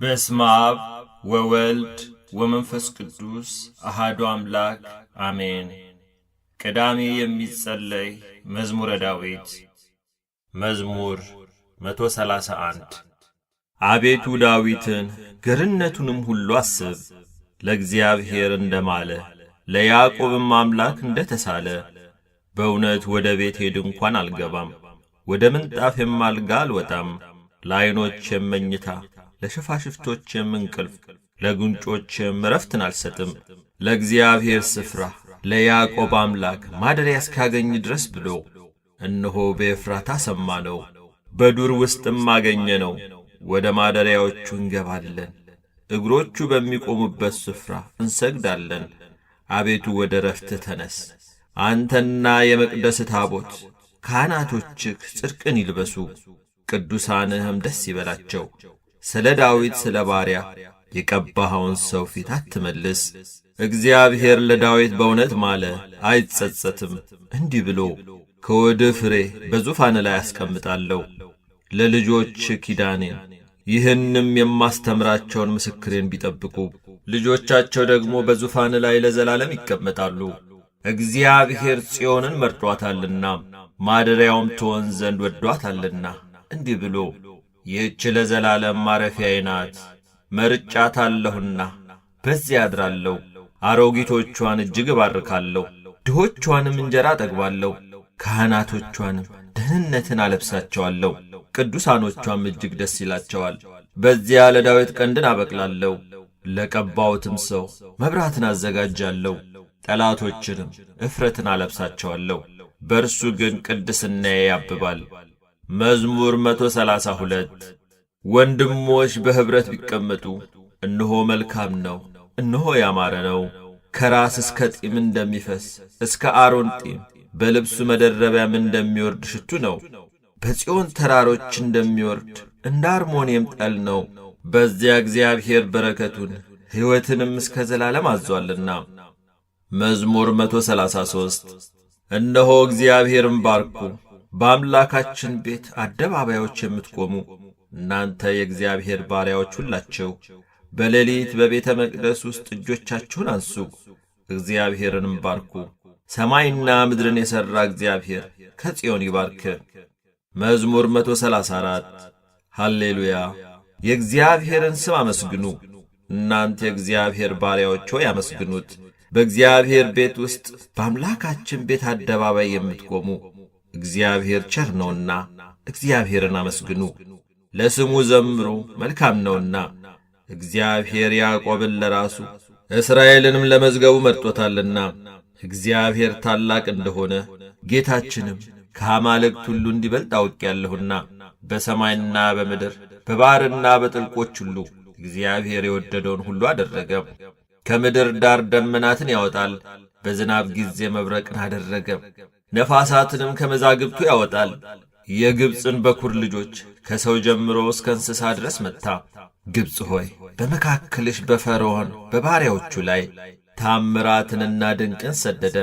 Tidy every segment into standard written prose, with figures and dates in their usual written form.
በስመ አብ ወወልድ ወመንፈስ ቅዱስ አሐዱ አምላክ አሜን። ቅዳሜ የሚጸለይ መዝሙረ ዳዊት። መዝሙር 131 አቤቱ ዳዊትን ገርነቱንም ሁሉ አስብ። ለእግዚአብሔር እንደማለ ለያዕቆብም አምላክ እንደተሳለ። በእውነት ወደ ቤቴ ድንኳን አልገባም፣ ወደ ምንጣፌም አልጋ አልወጣም። ለዓይኖቼም መኝታ ለሽፋሽፍቶቼም እንቅልፍ ለጉንጮቼም ዕረፍትን አልሰጥም። ለእግዚአብሔር ስፍራ ለያዕቆብ አምላክ ማደሪያ እስካገኝ ድረስ ብሎ እነሆ በኤፍራታ ሰማነው፣ በዱር ውስጥም አገኘነው። ወደ ማደሪያዎቹ እንገባለን፣ እግሮቹ በሚቆሙበት ስፍራ እንሰግዳለን። አቤቱ ወደ ዕረፍትህ ተነስ፣ አንተና የመቅደስ ታቦት። ካህናቶችህ ጽድቅን ይልበሱ፣ ቅዱሳንህም ደስ ይበላቸው። ስለ ዳዊት ስለ ባሪያ የቀባኸውን ሰው ፊት አትመልስ። እግዚአብሔር ለዳዊት በእውነት ማለ፣ አይጸጸትም። እንዲህ ብሎ ከወድህ ፍሬ በዙፋን ላይ አስቀምጣለሁ፣ ለልጆች ኪዳኔን ይህንም የማስተምራቸውን ምስክሬን ቢጠብቁ ልጆቻቸው ደግሞ በዙፋን ላይ ለዘላለም ይቀመጣሉ። እግዚአብሔር ጽዮንን መርጧታልና ማደሪያውም ትሆን ዘንድ ወዷታልና እንዲህ ብሎ ይህች ለዘላለም ማረፊያዬ ናት፣ መርጫታለሁና በዚያ አድራለሁ። አሮጊቶቿን እጅግ እባርካለሁ፣ ድሆቿንም እንጀራ አጠግባለሁ። ካህናቶቿንም ደህንነትን አለብሳቸዋለሁ፣ ቅዱሳኖቿም እጅግ ደስ ይላቸዋል። በዚያ ለዳዊት ቀንድን አበቅላለሁ፣ ለቀባሁትም ሰው መብራትን አዘጋጃለሁ። ጠላቶችንም እፍረትን አለብሳቸዋለሁ፣ በእርሱ ግን ቅድስናዬ ያብባል። መዝሙር 132 ወንድሞች በኅብረት ቢቀመጡ እነሆ መልካም ነው፣ እነሆ ያማረ ነው። ከራስ እስከ ጢም እንደሚፈስ እስከ አሮን ጢም በልብሱ መደረቢያም እንደሚወርድ ሽቱ ነው። በጽዮን ተራሮች እንደሚወርድ እንደ አርሞንየም ጠል ነው። በዚያ እግዚአብሔር በረከቱን ሕይወትንም እስከ ዘላለም አዟልና። መዝሙር 133 እነሆ እግዚአብሔርን ባርኩ፣ በአምላካችን ቤት አደባባዮች የምትቆሙ እናንተ የእግዚአብሔር ባሪያዎች ሁላችሁ፣ በሌሊት በቤተ መቅደስ ውስጥ እጆቻችሁን አንሱ፣ እግዚአብሔርንም ባርኩ። ሰማይና ምድርን የሠራ እግዚአብሔር ከጽዮን ይባርክ። መዝሙር 134 ሃሌሉያ። የእግዚአብሔርን ስም አመስግኑ፣ እናንተ የእግዚአብሔር ባሪያዎች ሆይ አመስግኑት። በእግዚአብሔር ቤት ውስጥ በአምላካችን ቤት አደባባይ የምትቆሙ እግዚአብሔር ቸር ነውና እግዚአብሔርን አመስግኑ። ለስሙ ዘምሩ፣ መልካም ነውና። እግዚአብሔር ያዕቆብን ለራሱ እስራኤልንም ለመዝገቡ መርጦታልና። እግዚአብሔር ታላቅ እንደሆነ ጌታችንም ከአማልክት ሁሉ እንዲበልጥ አውቄአለሁና። በሰማይና በምድር በባሕርና በጥልቆች ሁሉ እግዚአብሔር የወደደውን ሁሉ አደረገ። ከምድር ዳር ደመናትን ያወጣል፣ በዝናብ ጊዜ መብረቅን አደረገ። ነፋሳትንም ከመዛግብቱ ያወጣል። የግብፅን በኩር ልጆች ከሰው ጀምሮ እስከ እንስሳ ድረስ መታ። ግብፅ ሆይ በመካከልሽ በፈርዖን በባሪያዎቹ ላይ ታምራትንና ድንቅን ሰደደ።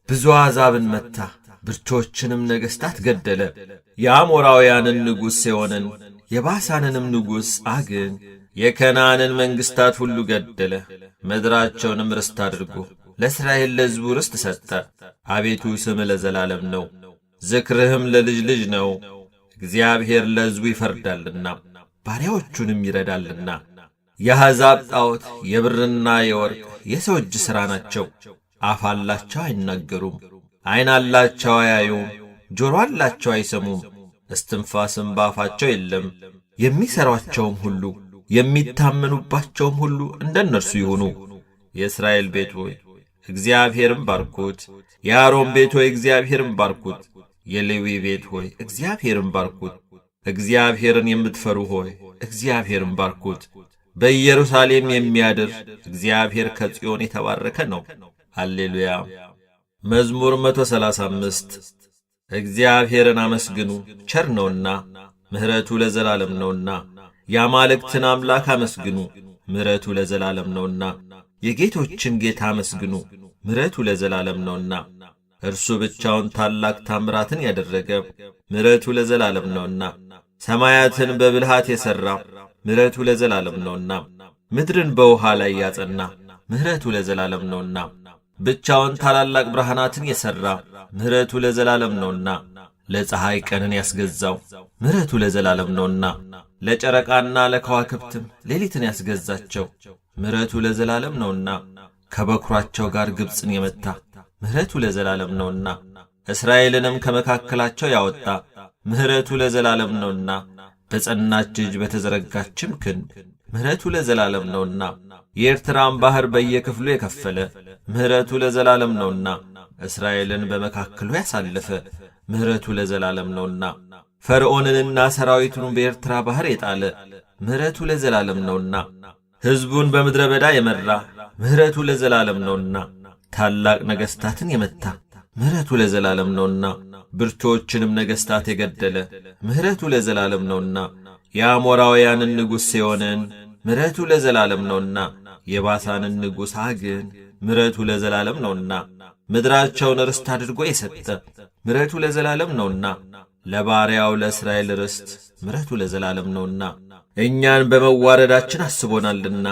ብዙ አሕዛብን መታ፣ ብርቶችንም ነገሥታት ገደለ። የአሞራውያንን ንጉሥ ሴዎንን የባሳንንም ንጉሥ ዐግን የከነዓንን መንግሥታት ሁሉ ገደለ። ምድራቸውንም ርስት አድርጎ ለእስራኤል ለሕዝቡ ርስት ሰጠ። አቤቱ ስምህ ለዘላለም ነው፣ ዝክርህም ለልጅ ልጅ ነው። እግዚአብሔር ለሕዝቡ ይፈርዳልና ባሪያዎቹንም ይረዳልና። የአሕዛብ ጣዖት የብርና የወርቅ የሰው እጅ ሥራ ናቸው። አፍ አላቸው አይናገሩም፣ ዐይን አላቸው አያዩም፣ ጆሮ አላቸው አይሰሙም፣ እስትንፋስም በአፋቸው የለም። የሚሠሯቸውም ሁሉ የሚታመኑባቸውም ሁሉ እንደ እነርሱ ይሁኑ። የእስራኤል ቤት ሆይ እግዚአብሔርን ባርኩት። የአሮን ቤት ሆይ እግዚአብሔርን ባርኩት። የሌዊ ቤት ሆይ እግዚአብሔርን ባርኩት። እግዚአብሔርን የምትፈሩ ሆይ እግዚአብሔርን ባርኩት። በኢየሩሳሌም የሚያድር እግዚአብሔር ከጽዮን የተባረከ ነው። ሃሌሉያ። መዝሙር 135 እግዚአብሔርን አመስግኑ፣ ቸር ነውና ምሕረቱ ለዘላለም ነውና። የአማልክትን አምላክ አመስግኑ፣ ምሕረቱ ለዘላለም ነውና። የጌቶችን ጌታ አመስግኑ፣ ምሕረቱ ለዘላለም ነውና። እርሱ ብቻውን ታላቅ ታምራትን ያደረገ ምሕረቱ ለዘላለም ነውና። ሰማያትን በብልሃት የሠራ ምሕረቱ ለዘላለም ነውና። ምድርን በውሃ ላይ ያጸና ምሕረቱ ለዘላለም ነውና። ብቻውን ታላላቅ ብርሃናትን የሠራ ምሕረቱ ለዘላለም ነውና። ለፀሐይ ቀንን ያስገዛው ምሕረቱ ለዘላለም ነውና። ለጨረቃና ለከዋክብትም ሌሊትን ያስገዛቸው ምሕረቱ ለዘላለም ነውና። ከበኵራቸው ጋር ግብፅን የመታ ምሕረቱ ለዘላለም ነውና። እስራኤልንም ከመካከላቸው ያወጣ ምሕረቱ ለዘላለም ነውና። በጸናች እጅ በተዘረጋችም ክንድ ምሕረቱ ለዘላለም ነውና። የኤርትራን ባሕር በየክፍሉ የከፈለ ምሕረቱ ለዘላለም ነውና። እስራኤልን በመካከሉ ያሳለፈ ምሕረቱ ለዘላለም ነውና። ፈርዖንንና ሠራዊቱን በኤርትራ ባሕር የጣለ ምሕረቱ ለዘላለም ነውና። ሕዝቡን በምድረ በዳ የመራ ምሕረቱ ለዘላለም ነውና። ታላቅ ነገሥታትን የመታ ምሕረቱ ለዘላለም ነውና። ብርቶችንም ነገሥታት የገደለ ምሕረቱ ለዘላለም ነውና። የአሞራውያንን ንጉሥ ሴዎንን ምሕረቱ ለዘላለም ነውና። የባሳንን ንጉሥ ዐግን ምሕረቱ ለዘላለም ነውና። ምድራቸውን ርስት አድርጎ የሰጠ ምሕረቱ ለዘላለም ነውና። ለባሪያው ለእስራኤል ርስት ምሕረቱ ለዘላለም ነውና። እኛን በመዋረዳችን አስቦናልና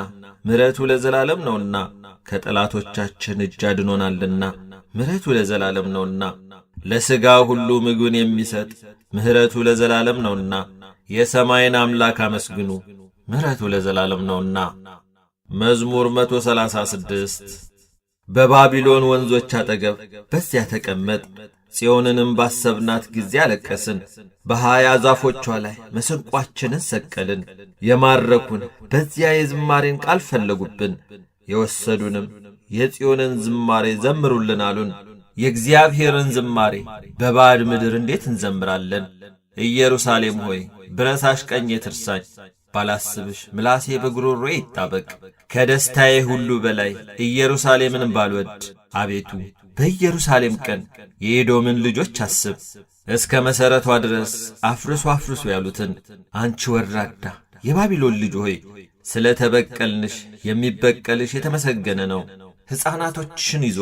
ምሕረቱ ለዘላለም ነውና። ከጠላቶቻችን እጅ አድኖናልና ምሕረቱ ለዘላለም ነውና። ለሥጋ ሁሉ ምግብን የሚሰጥ ምሕረቱ ለዘላለም ነውና። የሰማይን አምላክ አመስግኑ ምሕረቱ ለዘላለም ነውና። መዝሙር 136 በባቢሎን ወንዞች አጠገብ በዚያ ተቀመጥ፣ ጽዮንንም ባሰብናት ጊዜ አለቀስን። በሃያ ዛፎቿ ላይ መሰንቋችንን ሰቀልን። የማረኩን በዚያ የዝማሬን ቃል ፈለጉብን። የወሰዱንም የጽዮንን ዝማሬ ዘምሩልን አሉን። የእግዚአብሔርን ዝማሬ በባዕድ ምድር እንዴት እንዘምራለን? ኢየሩሳሌም ሆይ ብረሳሽ ቀኜ ትርሳኝ። ባላስብሽ ምላሴ በጉሮሮዬ ይጣበቅ። ከደስታዬ ሁሉ በላይ ኢየሩሳሌምን ባልወድ። አቤቱ በኢየሩሳሌም ቀን የኤዶምን ልጆች አስብ። እስከ መሠረቷ ድረስ አፍርሱ አፍርሱ ያሉትን አንቺ ወራዳ የባቢሎን ልጅ ሆይ ስለ ተበቀልንሽ የሚበቀልሽ የተመሰገነ ነው። ሕፃናቶችሽን ይዞ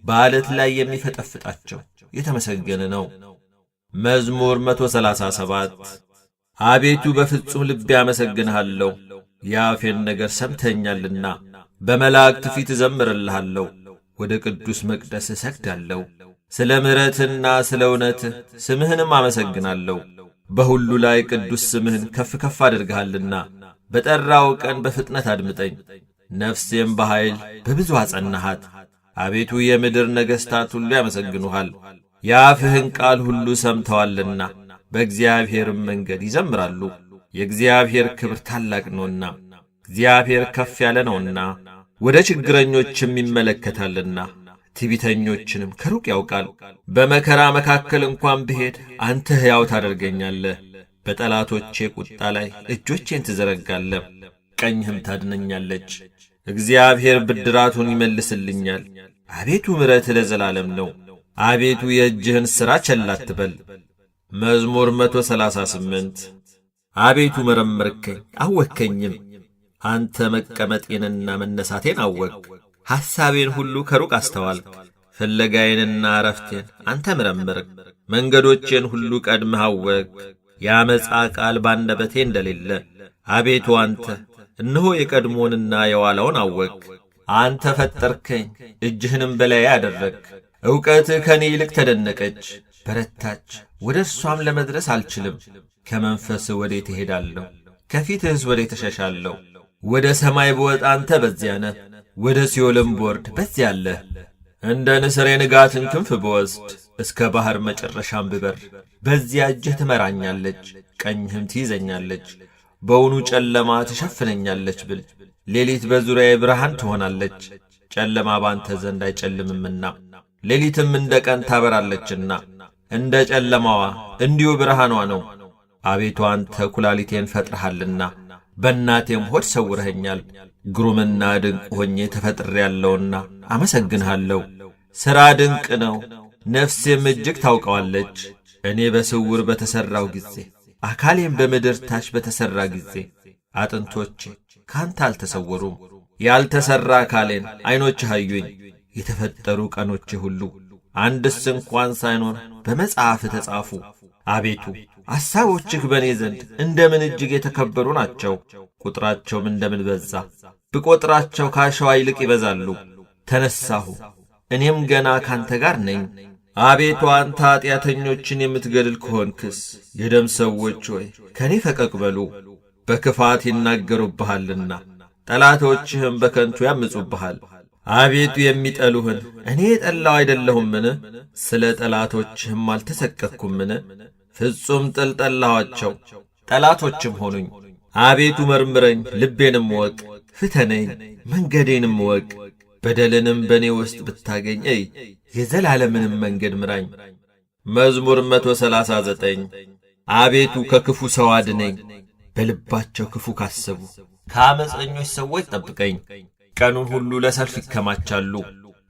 በዓለት ላይ የሚፈጠፍጣቸው የተመሰገነ ነው። መዝሙር 137 አቤቱ በፍጹም ልቤ አመሰግንሃለሁ፣ የአፌን ነገር ሰምተኛልና። በመላእክት ፊት እዘምርልሃለሁ፣ ወደ ቅዱስ መቅደስ እሰግዳለሁ። ስለ ምሕረትና ስለ እውነትህ ስምህንም አመሰግናለሁ። በሁሉ ላይ ቅዱስ ስምህን ከፍ ከፍ አድርግሃልና። በጠራው ቀን በፍጥነት አድምጠኝ። ነፍሴም በኃይል በብዙ አጸናሃት። አቤቱ የምድር ነገሥታት ሁሉ ያመሰግኑሃል፣ የአፍህን ቃል ሁሉ ሰምተዋልና። በእግዚአብሔርም መንገድ ይዘምራሉ። የእግዚአብሔር ክብር ታላቅ ነውና፣ እግዚአብሔር ከፍ ያለ ነውና። ወደ ችግረኞችም ይመለከታልና፣ ትዕቢተኞችንም ከሩቅ ያውቃል። በመከራ መካከል እንኳን ብሄድ አንተ ሕያው ታደርገኛለህ። በጠላቶቼ ቁጣ ላይ እጆቼን ትዘረጋለህ፣ ቀኝህም ታድነኛለች። እግዚአብሔር ብድራቱን ይመልስልኛል። አቤቱ ምሕረትህ ለዘላለም ነው። አቤቱ የእጅህን ሥራ ቸል አትበል። መዝሙር 138 አቤቱ መረመርከኝ አወከኝም። አንተ መቀመጤንና መነሳቴን አወክ፣ ሐሳቤን ሁሉ ከሩቅ አስተዋልክ። ፍለጋዬንና ዕረፍቴን አንተ መረመርክ፣ መንገዶቼን ሁሉ ቀድመህ አወክ። የዓመፃ ቃል ባንደበቴ እንደሌለ አቤቱ አንተ እነሆ የቀድሞንና የኋላውን አወክ። አንተ ፈጠርከኝ፣ እጅህንም በላዬ አደረግ። ዕውቀትህ ከእኔ ይልቅ ተደነቀች፣ በረታች። ወደ እርሷም ለመድረስ አልችልም። ከመንፈስህ ወዴት እሄዳለሁ? ከፊትህስ ወዴት እሸሻለሁ? ወደ ሰማይ ብወጣ አንተ በዚያ ነህ፣ ወደ ሲኦልም ብወርድ በዚያ አለህ። እንደ ንስር የንጋትን ክንፍ ብወስድ፣ እስከ ባሕር መጨረሻም ብበር፣ በዚያ እጅህ ትመራኛለች፣ ቀኝህም ትይዘኛለች። በውኑ ጨለማ ትሸፍነኛለች ብል፣ ሌሊት በዙሪያዬ ብርሃን ትሆናለች። ጨለማ ባንተ ዘንድ አይጨልምምና፣ ሌሊትም እንደ ቀን ታበራለችና። እንደ ጨለማዋ እንዲሁ ብርሃኗ ነው። አቤቱ አንተ ኩላሊቴን ፈጥረሃልና፣ በእናቴም ሆድ ሰውረኸኛል። ግሩምና ድንቅ ሆኜ ተፈጥሬአለሁና አመሰግንሃለሁ። ሥራ ድንቅ ነው፣ ነፍሴም እጅግ ታውቀዋለች። እኔ በስውር በተሠራው ጊዜ፣ አካሌም በምድር ታች በተሠራ ጊዜ፣ አጥንቶቼ ካንተ አልተሰወሩም። ያልተሠራ አካሌን ዐይኖችህ አዩኝ። የተፈጠሩ ቀኖቼ ሁሉ አንድስ እንኳን ሳይኖር በመጽሐፍ ተጻፉ። አቤቱ ሐሳቦችህ በእኔ ዘንድ እንደምን እጅግ የተከበሩ ናቸው። ቁጥራቸውም እንደምን በዛ። ብቈጥራቸው ከአሸዋ ይልቅ ይበዛሉ። ተነሳሁ፣ እኔም ገና ካንተ ጋር ነኝ። አቤቱ አንተ ኀጢአተኞችን የምትገድል ከሆንክስ የደም ሰዎች ሆይ ከእኔ ፈቀቅ በሉ። በክፋት ይናገሩብሃልና ጠላቶችህም በከንቱ ያምፁብሃል። አቤቱ የሚጠሉህን እኔ የጠላው አይደለሁምን? ስለ ጠላቶችህም አልተሰቀቅኩምን? ፍጹም ጥል ጠላኋቸው፣ ጠላቶችም ሆኑኝ። አቤቱ መርምረኝ፣ ልቤንም እወቅ፣ ፍተነኝ፣ መንገዴንም እወቅ። በደልንም በእኔ ውስጥ ብታገኝ እይ፣ የዘላለምንም መንገድ ምራኝ። መዝሙር 139 አቤቱ ከክፉ ሰው አድነኝ፣ በልባቸው ክፉ ካሰቡ ከአመፀኞች ሰዎች ጠብቀኝ። ቀኑን ሁሉ ለሰልፍ ይከማቻሉ፣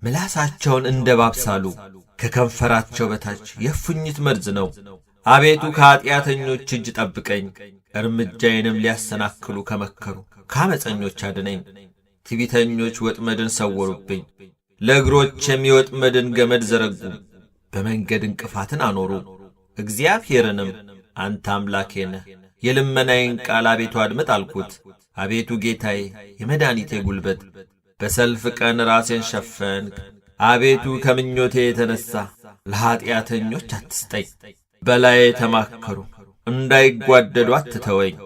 ምላሳቸውን እንደ እባብ ሳሉ። ከከንፈራቸው በታች የእፉኝት መርዝ ነው። አቤቱ ከኀጢአተኞች እጅ ጠብቀኝ፣ እርምጃዬንም ሊያሰናክሉ ከመከሩ ከአመፀኞች አድነኝ። ትዕቢተኞች ወጥመድን ሰወሩብኝ፣ ለእግሮቼም የወጥመድን ገመድ ዘረጉ። በመንገድ እንቅፋትን አኖሩ። እግዚአብሔርንም አንተ አምላኬ ነህ፣ የልመናዬን ቃል አቤቱ አድምጥ አልኩት። አቤቱ ጌታዬ፣ የመድኃኒቴ ጉልበት፣ በሰልፍ ቀን ራሴን ሸፈንክ። አቤቱ ከምኞቴ የተነሣ ለኀጢአተኞች አትስጠኝ። በላዬ ተማከሩ፣ እንዳይጓደዱ አትተወኝ።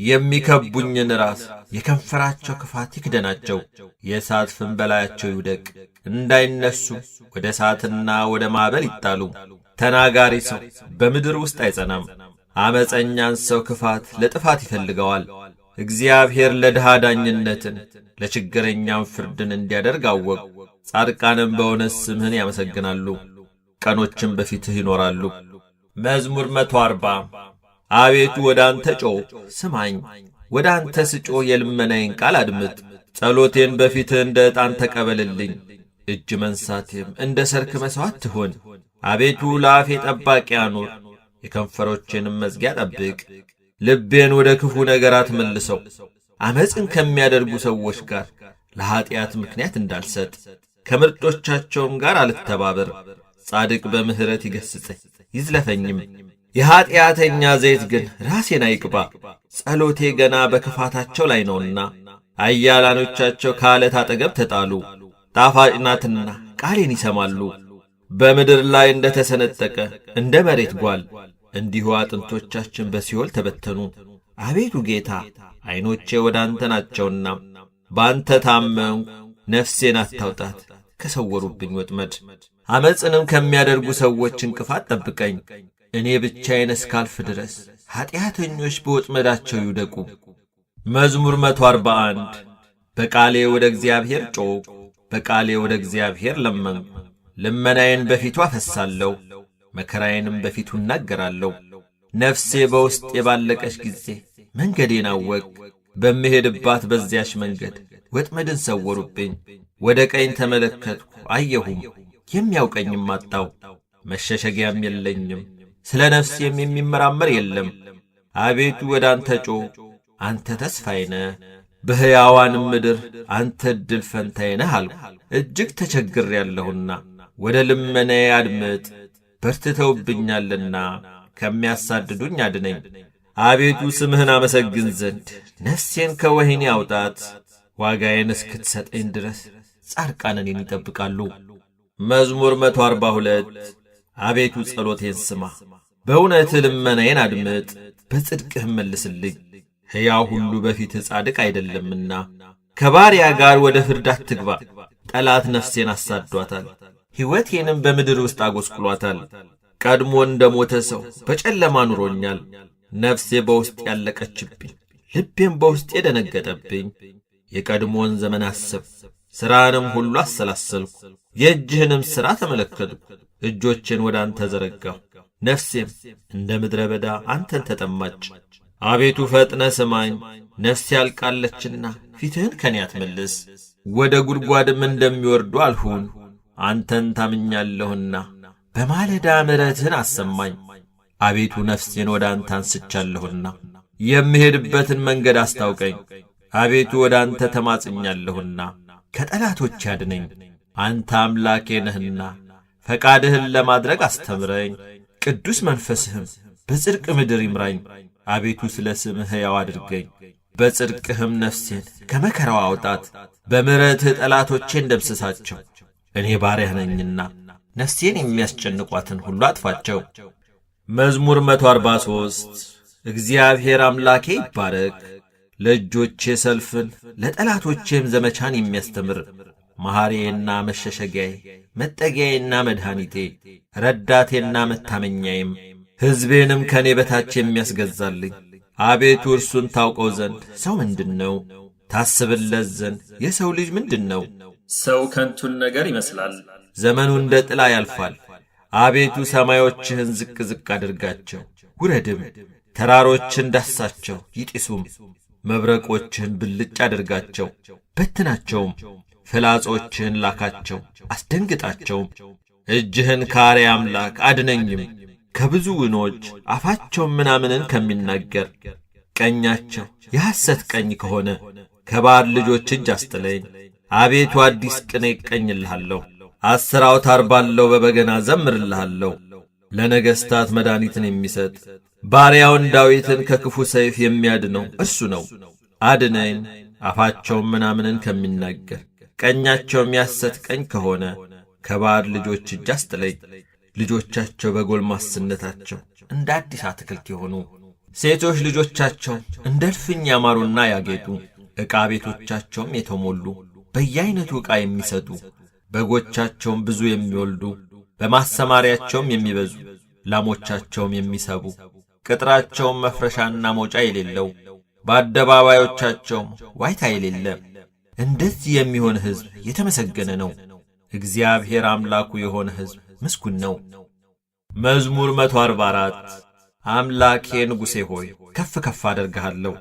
የሚከቡኝን ራስ የከንፈራቸው ክፋት ይክደናቸው። የእሳት ፍም በላያቸው ይውደቅ፣ እንዳይነሱ ወደ እሳትና ወደ ማዕበል ይጣሉ። ተናጋሪ ሰው በምድር ውስጥ አይጸናም። ዓመፀኛን ሰው ክፋት ለጥፋት ይፈልገዋል። እግዚአብሔር ለድሃ ዳኝነትን ለችግረኛም ፍርድን እንዲያደርግ አወቁ። ጻድቃንም በእውነት ስምህን ያመሰግናሉ፣ ቀኖችም በፊትህ ይኖራሉ። መዝሙር 140 አቤቱ ወደ አንተ ጮኽ ስማኝ፣ ወደ አንተ ስጮኽ የልመናዬን ቃል አድምጥ። ጸሎቴን በፊትህ እንደ ዕጣን ተቀበልልኝ፣ እጅ መንሳቴም እንደ ሰርክ መሥዋዕት ትሁን። አቤቱ ለአፌ ጠባቂ አኑር፣ የከንፈሮቼንም መዝጊያ ጠብቅ። ልቤን ወደ ክፉ ነገር አትመልሰው፣ ዓመፅን ከሚያደርጉ ሰዎች ጋር ለኀጢአት ምክንያት እንዳልሰጥ፣ ከምርጦቻቸውም ጋር አልተባበር። ጻድቅ በምሕረት ይገሥጸኝ ይዝለፈኝም፣ የኀጢአተኛ ዘይት ግን ራሴን አይቅባ። ጸሎቴ ገና በክፋታቸው ላይ ነውና ኃያላኖቻቸው ከዓለት አጠገብ ተጣሉ። ጣፋጭ ናትና ቃሌን ይሰማሉ። በምድር ላይ እንደ ተሰነጠቀ እንደ መሬት ጓል እንዲሁ አጥንቶቻችን በሲኦል ተበተኑ። አቤቱ ጌታ፣ ዐይኖቼ ወደ አንተ ናቸውና በአንተ ታመንሁ። ነፍሴን አታውጣት ከሰወሩብኝ ወጥመድ፣ ዓመፅንም ከሚያደርጉ ሰዎች እንቅፋት ጠብቀኝ። እኔ ብቻዬን እስካልፍ ድረስ ኀጢአተኞች በወጥመዳቸው ይውደቁ። መዝሙር 141 በቃሌ ወደ እግዚአብሔር ጮኽሁ፣ በቃሌ ወደ እግዚአብሔር ለመንሁ። ልመናዬን በፊቱ አፈሳለሁ፣ መከራዬንም በፊቱ እናገራለሁ። ነፍሴ በውስጤ ባለቀች ጊዜ መንገዴን አወቅሁ። በምሄድባት በዚያች መንገድ ወጥመድን ሰወሩብኝ። ወደ ቀኝ ተመለከትሁ አየሁም፣ የሚያውቀኝም አጣሁ። መሸሸጊያም የለኝም፣ ስለ ነፍሴም የሚመራመር የለም። አቤቱ ወደ አንተ ጮኽሁ፣ አንተ ተስፋዬ ነህ። በሕያዋንም ምድር አንተ ዕድል ፈንታዬ ነህ አልሁ። እጅግ ተቸግሬአለሁና ወደ ልመናዬ አድምጥ። በርትተውብኛልና ከሚያሳድዱኝ አድነኝ። አቤቱ ስምህን አመሰግን ዘንድ ነፍሴን ከወህኒ አውጣት። ዋጋዬን እስክትሰጠኝ ድረስ ጻድቃን እኔን ይጠብቃሉ። መዝሙር 142 አቤቱ ጸሎቴን ስማ፣ በእውነትህ ልመናዬን አድምጥ፣ በጽድቅህም መልስልኝ። ሕያው ሁሉ በፊትህ ጻድቅ አይደለምና ከባሪያ ጋር ወደ ፍርድ አትግባ። ጠላት ነፍሴን አሳዷታል፣ ሕይወቴንም በምድር ውስጥ አጐስቁሏታል። ቀድሞ እንደ ሞተ ሰው በጨለማ ኑሮኛል። ነፍሴ በውስጥ ያለቀችብኝ፣ ልቤም በውስጥ የደነገጠብኝ። የቀድሞን ዘመን አሰብሁ፣ ሥራንም ሁሉ አሰላሰልሁ። የእጅህንም ሥራ ተመለከትሁ። እጆቼን ወደ አንተ ዘረጋሁ፣ ነፍሴም እንደ ምድረ በዳ አንተን ተጠማች። አቤቱ ፈጥነ ስማኝ፣ ነፍሴ ያልቃለችና ፊትህን ከኔ አትመልስ። ወደ ጉድጓድም እንደሚወርዱ አልሁን፣ አንተን ታምኛለሁና በማለዳ ምሕረትህን አሰማኝ። አቤቱ ነፍሴን ወደ አንተ አንስቻለሁና የምሄድበትን መንገድ አስታውቀኝ። አቤቱ ወደ አንተ ተማጽኛለሁና ከጠላቶች አድነኝ። አንተ አምላኬ ነህና ፈቃድህን ለማድረግ አስተምረኝ። ቅዱስ መንፈስህም በጽድቅ ምድር ይምራኝ። አቤቱ ስለ ስምህ ሕያው አድርገኝ። በጽድቅህም ነፍሴን ከመከራው አውጣት። በምሕረትህ ጠላቶቼን ደምስሳቸው። እኔ ባሪያህ ነኝና ነፍሴን የሚያስጨንቋትን ሁሉ አጥፋቸው። መዝሙር 143 እግዚአብሔር አምላኬ ይባረክ። ለእጆቼ ሰልፍን ለጠላቶቼም ዘመቻን የሚያስተምር መሐሪዬና መሸሸጊያዬ መጠጊያዬና መድኃኒቴ ረዳቴና መታመኛዬም ሕዝቤንም ከእኔ በታች የሚያስገዛልኝ አቤቱ እርሱን ታውቀው ዘንድ ሰው ምንድን ነው? ታስብለት ዘንድ የሰው ልጅ ምንድን ነው? ሰው ከንቱን ነገር ይመስላል፣ ዘመኑ እንደ ጥላ ያልፋል። አቤቱ ሰማዮችህን ዝቅ ዝቅ አድርጋቸው፣ ውረድም፣ ተራሮችን ዳሳቸው ይጢሱም። መብረቆችህን ብልጭ አድርጋቸው፣ በትናቸውም። ፍላጾችህን ላካቸው አስደንግጣቸውም። እጅህን ከአርያ አምላክ አድነኝም፣ ከብዙ ውኖች አፋቸውን ምናምንን ከሚናገር ቀኛቸው የሐሰት ቀኝ ከሆነ ከባዕድ ልጆች እጅ አስጥለኝ። አቤቱ አዲስ ቅኔ እቀኝልሃለሁ፣ 10 አውታር ባለው በበገና ዘምርልሃለሁ። ለነገሥታት መድኃኒትን የሚሰጥ ባሪያውን ዳዊትን ከክፉ ሰይፍ የሚያድነው እርሱ ነው። አድነኝ አፋቸውን ምናምንን ከሚናገር ቀኛቸውም የሐሰት ቀኝ ከሆነ ከባዕድ ልጆች እጅ አስጥለኝ። ልጆቻቸው በጎልማስነታቸው እንደ አዲስ አትክልት የሆኑ ሴቶች ልጆቻቸው እንደ እልፍኝ ያማሩና ያጌጡ ዕቃ ቤቶቻቸውም የተሞሉ በየአይነቱ ዕቃ የሚሰጡ በጎቻቸውም ብዙ የሚወልዱ በማሰማሪያቸውም የሚበዙ ላሞቻቸውም የሚሰቡ ቅጥራቸውም መፍረሻና መውጫ የሌለው በአደባባዮቻቸውም ዋይታ የሌለ እንደዚህ የሚሆን ሕዝብ የተመሰገነ ነው። እግዚአብሔር አምላኩ የሆነ ሕዝብ ምስጉን ነው። መዝሙር 144 አምላኬ ንጉሴ ሆይ ከፍ ከፍ አደርግሃለሁ፣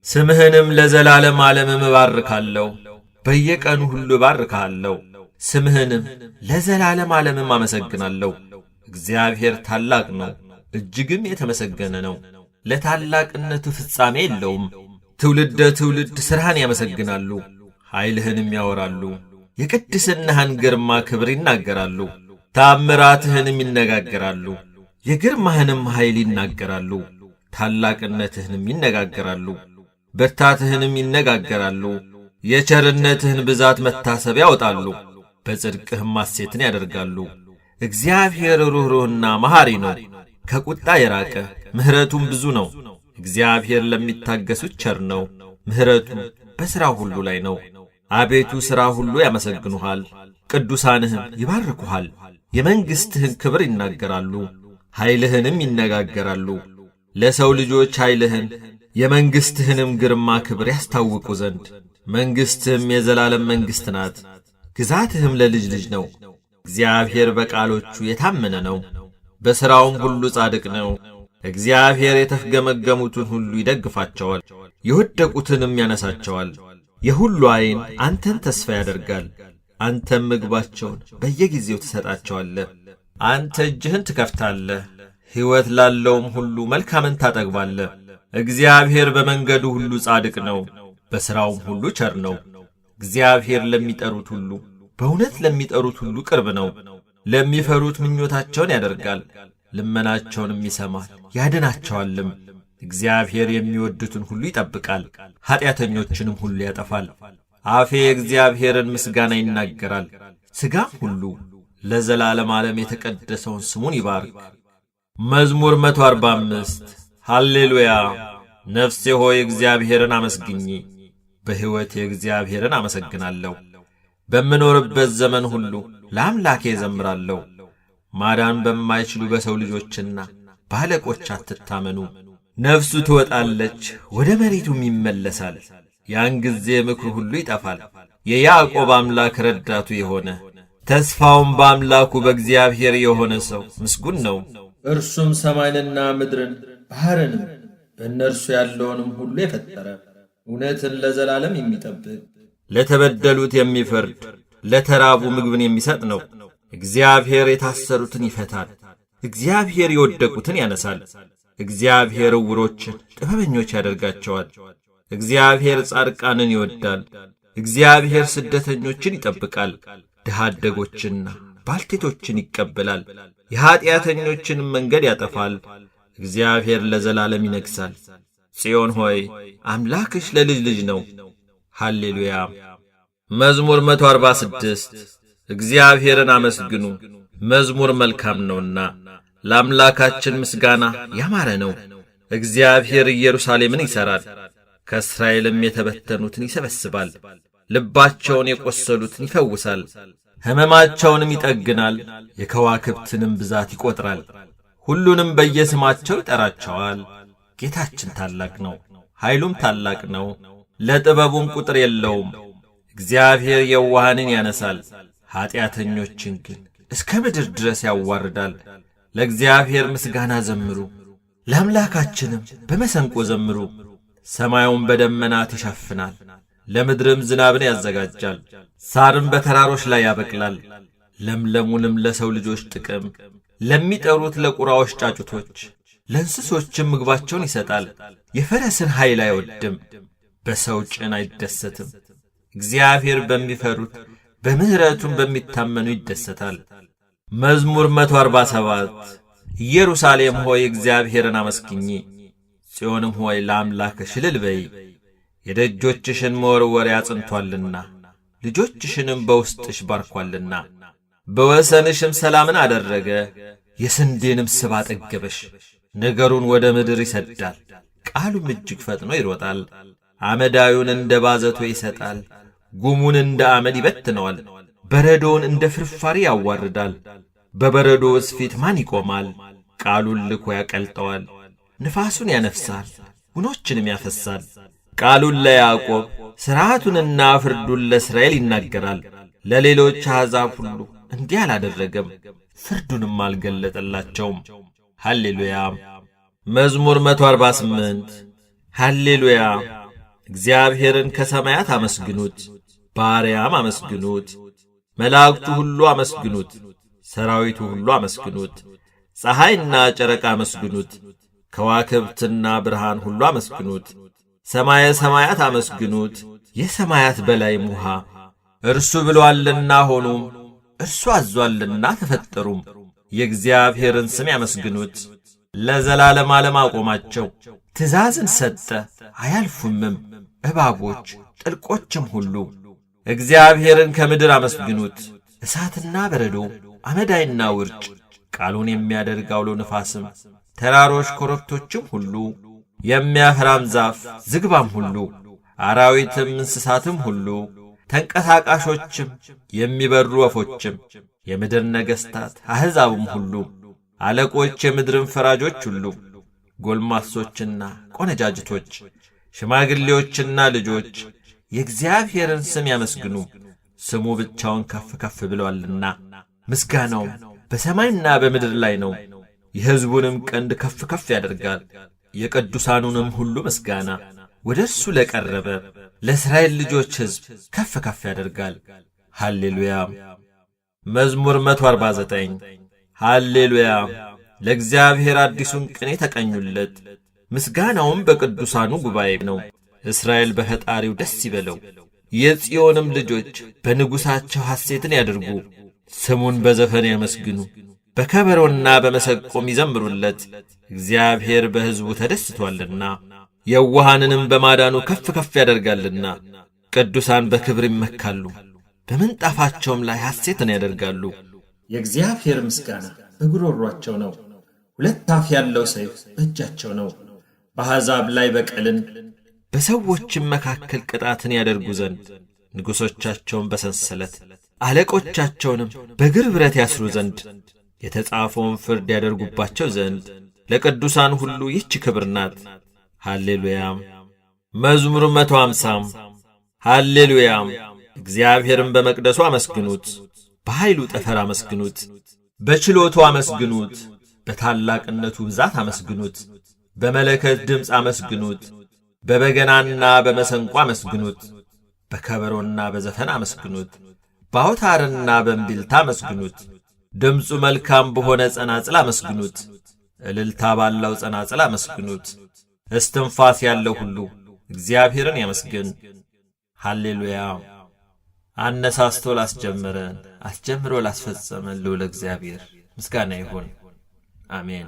ስምህንም ለዘላለም ዓለምም እባርካለሁ። በየቀኑ ሁሉ እባርክሃለሁ፣ ስምህንም ለዘላለም ዓለምም አመሰግናለሁ። እግዚአብሔር ታላቅ ነው፣ እጅግም የተመሰገነ ነው። ለታላቅነቱ ፍጻሜ የለውም። ትውልደ ትውልድ ሥራህን ያመሰግናሉ፣ ኃይልህንም ያወራሉ። የቅድስናህን ግርማ ክብር ይናገራሉ፣ ታምራትህንም ይነጋገራሉ። የግርማህንም ኃይል ይናገራሉ፣ ታላቅነትህንም ይነጋገራሉ። ብርታትህንም ይነጋገራሉ። የቸርነትህን ብዛት መታሰብ ያወጣሉ፣ በጽድቅህም ሐሴትን ያደርጋሉ። እግዚአብሔር ሩኅሩህና መሐሪ ነው፣ ከቁጣ የራቀ ምሕረቱም ብዙ ነው። እግዚአብሔር ለሚታገሱት ቸር ነው፣ ምሕረቱ በሥራው ሁሉ ላይ ነው። አቤቱ ሥራ ሁሉ ያመሰግኑሃል፣ ቅዱሳንህም ይባርኩሃል። የመንግሥትህን ክብር ይናገራሉ፣ ኃይልህንም ይነጋገራሉ። ለሰው ልጆች ኃይልህን የመንግሥትህንም ግርማ ክብር ያስታውቁ ዘንድ መንግሥትህም የዘላለም መንግሥት ናት፣ ግዛትህም ለልጅ ልጅ ነው። እግዚአብሔር በቃሎቹ የታመነ ነው፣ በሥራውም ሁሉ ጻድቅ ነው። እግዚአብሔር የተፍገመገሙትን ሁሉ ይደግፋቸዋል፣ የወደቁትንም ያነሳቸዋል። የሁሉ ዐይን አንተን ተስፋ ያደርጋል፣ አንተም ምግባቸውን በየጊዜው ትሰጣቸዋለህ። አንተ እጅህን ትከፍታለህ፣ ሕይወት ላለውም ሁሉ መልካምን ታጠግባለህ። እግዚአብሔር በመንገዱ ሁሉ ጻድቅ ነው፣ በሥራውም ሁሉ ቸር ነው። እግዚአብሔር ለሚጠሩት ሁሉ በእውነት ለሚጠሩት ሁሉ ቅርብ ነው። ለሚፈሩት ምኞታቸውን ያደርጋል፣ ልመናቸውንም ይሰማል ያድናቸዋልም። እግዚአብሔር የሚወዱትን ሁሉ ይጠብቃል፣ ኀጢአተኞችንም ሁሉ ያጠፋል። አፌ የእግዚአብሔርን ምስጋና ይናገራል፣ ሥጋም ሁሉ ለዘላለም ዓለም የተቀደሰውን ስሙን ይባርክ። መዝሙር 145 ሃሌሉያ። ነፍሴ ሆይ እግዚአብሔርን አመስግኚ፣ በሕይወቴ እግዚአብሔርን አመሰግናለሁ። በምኖርበት ዘመን ሁሉ ለአምላኬ እዘምራለሁ። ማዳን በማይችሉ በሰው ልጆችና ባለቆች አትታመኑ። ነፍሱ ትወጣለች ወደ መሬቱም ይመለሳል፣ ያን ጊዜ ምክሩ ሁሉ ይጠፋል። የያዕቆብ አምላክ ረዳቱ የሆነ ተስፋውም በአምላኩ በእግዚአብሔር የሆነ ሰው ምስጉን ነው። እርሱም ሰማይንና ምድርን ባሕርንም በእነርሱ ያለውንም ሁሉ የፈጠረ እውነትን ለዘላለም የሚጠብቅ ለተበደሉት የሚፈርድ ለተራቡ ምግብን የሚሰጥ ነው። እግዚአብሔር የታሰሩትን ይፈታል፣ እግዚአብሔር የወደቁትን ያነሳል። እግዚአብሔር ዕውሮችን ጥበበኞች ያደርጋቸዋል። እግዚአብሔር ጻድቃንን ይወዳል። እግዚአብሔር ስደተኞችን ይጠብቃል፣ ድሃ አደጎችንና ባልቴቶችን ይቀበላል። የኀጢአተኞችንም መንገድ ያጠፋል። እግዚአብሔር ለዘላለም ይነግሣል። ጽዮን ሆይ አምላክሽ ለልጅ ልጅ ነው። ሃሌሉያ። መዝሙር 146 እግዚአብሔርን አመስግኑ፣ መዝሙር መልካም ነውና ለአምላካችን ምስጋና ያማረ ነው። እግዚአብሔር ኢየሩሳሌምን ይሠራል፣ ከእስራኤልም የተበተኑትን ይሰበስባል። ልባቸውን የቈሰሉትን ይፈውሳል፣ ሕመማቸውንም ይጠግናል። የከዋክብትንም ብዛት ይቈጥራል፣ ሁሉንም በየስማቸው ይጠራቸዋል። ጌታችን ታላቅ ነው፣ ኃይሉም ታላቅ ነው፣ ለጥበቡም ቁጥር የለውም። እግዚአብሔር የዋሃንን ያነሳል፣ ኀጢአተኞችን ግን እስከ ምድር ድረስ ያዋርዳል። ለእግዚአብሔር ምስጋና ዘምሩ፣ ለአምላካችንም በመሰንቆ ዘምሩ። ሰማዩን በደመናት ይሸፍናል፣ ለምድርም ዝናብን ያዘጋጃል። ሳርም በተራሮች ላይ ያበቅላል፣ ለምለሙንም ለሰው ልጆች ጥቅም፣ ለሚጠሩት ለቁራዎች ጫጩቶች፣ ለእንስሶችም ምግባቸውን ይሰጣል። የፈረስን ኃይል አይወድም፣ በሰው ጭን አይደሰትም። እግዚአብሔር በሚፈሩት በምሕረቱም በሚታመኑ ይደሰታል። መዝሙር 147 ኢየሩሳሌም ሆይ እግዚአብሔርን አመስግኚ፣ ጽዮንም ሆይ ለአምላክሽ እልል በዪ። የደጆችሽን መወርወሪያ አጽንቶአልና ልጆችሽንም በውስጥሽ ባርኳልና። በወሰንሽም ሰላምን አደረገ፣ የስንዴንም ስብ አጠገበሽ። ነገሩን ወደ ምድር ይሰድዳል፣ ቃሉም እጅግ ፈጥኖ ይሮጣል። አመዳዩን እንደ ባዘቶ ይሰጣል፣ ጉሙን እንደ አመድ ይበትነዋል። በረዶውን እንደ ፍርፋሪ ያዋርዳል። በበረዶውስ ፊት ማን ይቆማል? ቃሉን ልኮ ያቀልጠዋል። ንፋሱን ያነፍሳል፣ ውኖችንም ያፈሳል። ቃሉን ለያዕቆብ ሥርዓቱንና ፍርዱን ለእስራኤል ይናገራል። ለሌሎች አሕዛብ ሁሉ እንዲህ አላደረገም፣ ፍርዱንም አልገለጠላቸውም። ሃሌሉያ። መዝሙር 148 ሃሌሉያ። እግዚአብሔርን ከሰማያት አመስግኑት፣ በአርያም አመስግኑት። መላእክቱ ሁሉ አመስግኑት፣ ሰራዊቱ ሁሉ አመስግኑት። ፀሐይና ጨረቃ አመስግኑት፣ ከዋክብትና ብርሃን ሁሉ አመስግኑት። ሰማየ ሰማያት አመስግኑት፣ የሰማያት በላይም ውሃ። እርሱ ብሎአልና ሆኑም፣ እርሱ አዟልና ተፈጠሩም። የእግዚአብሔርን ስም ያመስግኑት፣ ለዘላለም ዓለም አቆማቸው። ትእዛዝን ሰጠ አያልፉምም፣ እባቦች ጥልቆችም ሁሉ። እግዚአብሔርን ከምድር አመስግኑት፣ እሳትና በረዶ አመዳይና ውርጭ፣ ቃሉን የሚያደርግ አውሎ ነፋስም፣ ተራሮች ኮረብቶችም ሁሉ፣ የሚያፈራም ዛፍ ዝግባም ሁሉ፣ አራዊትም እንስሳትም ሁሉ፣ ተንቀሳቃሾችም የሚበሩ ወፎችም፣ የምድር ነገሥታት አሕዛብም ሁሉ፣ አለቆች የምድርም ፈራጆች ሁሉ፣ ጎልማሶችና ቆነጃጅቶች፣ ሽማግሌዎችና ልጆች የእግዚአብሔርን ስም ያመስግኑ። ስሙ ብቻውን ከፍ ከፍ ብሎአልና፣ ምስጋናውም በሰማይና በምድር ላይ ነው። የሕዝቡንም ቀንድ ከፍ ከፍ ያደርጋል፣ የቅዱሳኑንም ሁሉ ምስጋና ወደ እርሱ ለቀረበ ለእስራኤል ልጆች ሕዝብ ከፍ ከፍ ያደርጋል። ሃሌሉያ። መዝሙር 149 ሃሌሉያ። ለእግዚአብሔር አዲሱን ቅኔ ተቀኙለት፣ ምስጋናውም በቅዱሳኑ ጉባኤ ነው። እስራኤል በፈጣሪው ደስ ይበለው፣ የጽዮንም ልጆች በንጉሣቸው ሐሴትን ያድርጉ። ስሙን በዘፈን ያመስግኑ፣ በከበሮና በመሰቆም ይዘምሩለት። እግዚአብሔር በሕዝቡ ተደስቶአልና የዋሃንንም በማዳኑ ከፍ ከፍ ያደርጋልና። ቅዱሳን በክብር ይመካሉ፣ በምንጣፋቸውም ላይ ሐሴትን ያደርጋሉ። የእግዚአብሔር ምስጋና በጉሮሯቸው ነው፣ ሁለት አፍ ያለው ሰይፍ በእጃቸው ነው። በአሕዛብ ላይ በቀልን በሰዎችም መካከል ቅጣትን ያደርጉ ዘንድ፣ ንጉሶቻቸውን በሰንሰለት አለቆቻቸውንም በእግር ብረት ያስሩ ዘንድ፣ የተጻፈውን ፍርድ ያደርጉባቸው ዘንድ ለቅዱሳን ሁሉ ይህች ክብር ናት። ሃሌሉያ። መዝሙር 150 ሃሌሉያ። እግዚአብሔርን በመቅደሱ አመስግኑት፣ በኃይሉ ጠፈር አመስግኑት፣ በችሎቱ አመስግኑት፣ በታላቅነቱ ብዛት አመስግኑት፣ በመለከት ድምፅ አመስግኑት፣ በበገናና በመሰንቆ አመስግኑት፣ በከበሮና በዘፈን አመስግኑት፣ በአውታርና በእምቢልታ አመስግኑት። ድምፁ መልካም በሆነ ጸናጽል አመስግኑት፣ እልልታ ባለው ጸናጽል አመስግኑት። እስትንፋስ ያለው ሁሉ እግዚአብሔርን ያመስግን። ሃሌሉያ። አነሳስቶ ላስጀመረን አስጀምሮ ላስፈጸመን ልዑለ እግዚአብሔር ምስጋና ይሁን፣ አሜን።